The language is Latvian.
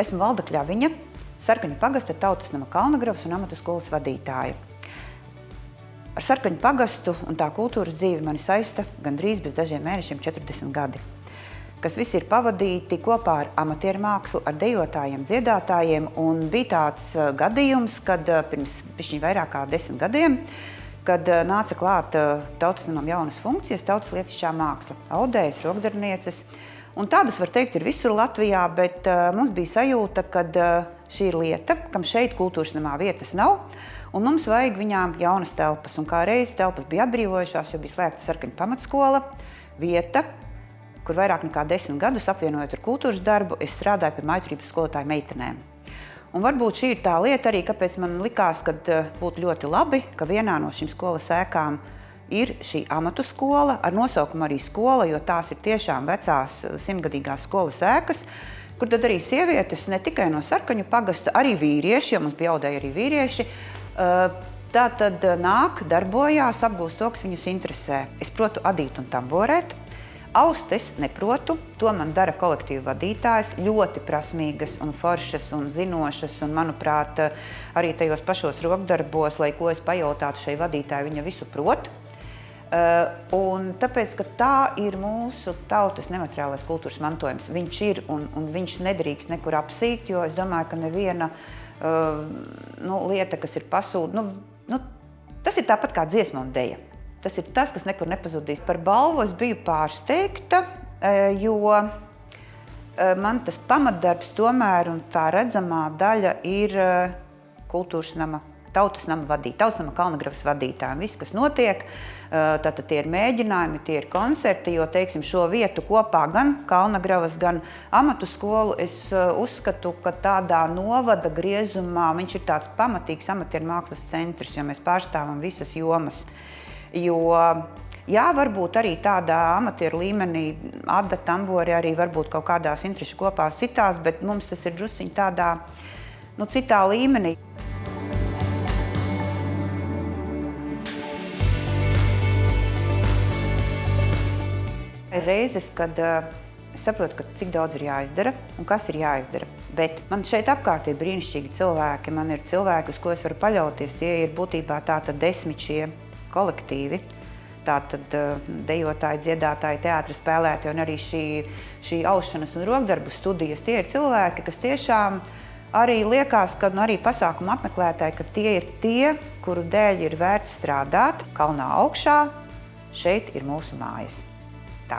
Esmu Valda Kļaviņa, Sarkaņu pagasta Tautas nama Kalnagravas un amatu skolas vadītāja. Ar Sarkaņu pagastu un tā kultūras dzīvi mani saista gandrīz bez dažiem mēnešiem 40 gadi, kas visi ir pavadīti kopā ar amatieru mākslu, ar dejotājiem, dziedātājiem, un bija tāds gadījums, kad pirms bišķiņ vairāk kā 10 gadiem, kad nāca klāt Tautas namam jaunas funkcijas, tautas lietišķā māksla, audējas, rokdarnieces. Un tādas, var teikt, ir visur Latvijā, bet mums bija sajūta, ka šī ir lieta, kam šeit kultūras namā vietas nav, un mums vajag viņām jaunas telpas. Un kā reiz telpas bija atbrīvojušās, jo bija slēgta Sarkaņu pamatskola, vieta, kur vairāk nekā 10 gadus, apvienojot ar kultūras darbu, es strādāju pie mājturības skolotāju meitenēm. Un varbūt šī ir tā lieta arī, kāpēc man likās, ka būtu ļoti labi, ka vienā no šīm skolas ēkām ir šī amatu skola, ar nosaukumu arī skola, jo tās ir tiešām vecās 100-gadīgās skolas ēkas, kur tad arī sievietes, ne tikai no Sarkaņu pagasta, arī vīrieši, jo mums bija audēji arī vīrieši, tā tad nāk, darbojās, apgūst to, kas viņus interesē. Es protu adīt un tamborēt. Aust es neprotu, to man dara kolektīvu vadītājs, ļoti prasmīgas un foršas un zinošas, un, manuprāt, arī tajos pašos rokdarbos, lai ko es pajautātu šai vadītāji, viņa visu prot. Un tāpēc, ka tā ir mūsu tautas nemateriālais kultūras mantojums. Viņš ir un viņš nedrīkst nekur apsīkt, jo es domāju, ka neviena lieta, kas ir pasūta, tas ir tāpat kā dziesma un deja. Tas ir tas, kas nekur nepazudīs. Par balvu es biju pārsteigta, jo man tas pamatdarbs tomēr un tā redzamā daļa ir kultūras nama, Tautas nama Kalnagravas vadītājiem. Viss, kas notiek, tātad tie ir mēģinājumi, tie ir koncerti, jo, teiksim, šo vietu kopā gan Kalnagravas, gan amatu skolu es uzskatu, ka tādā novada griezumā viņš ir tāds pamatīgs amatieru mākslas centrs, jo mēs pārstāvam visas jomas. Jo, jā, varbūt arī tādā amatieru līmenī adda, tambori arī varbūt kaut kādās interešu kopās citās, bet mums tas ir drusciņ tādā, citā līmenī. Ir reizes, kad es saprotu, cik daudz ir jāizdara un kas ir jāizdara. Bet man šeit apkārt ir brīnišķīgi cilvēki, man ir cilvēki, uz ko es varu paļauties. Tie ir būtībā tātad 10 šie kolektīvi, tātad dejotāji, dziedātāji, teātra spēlētāji un arī šī aušanas un rokdarbu studijas. Tie ir cilvēki, kas tiešām arī liekas, ka arī pasākumu apmeklētāji, ka tie ir tie, kuru dēļ ir vērts strādāt. Kalnā augšā, šeit ir mūsu mājas. Tā.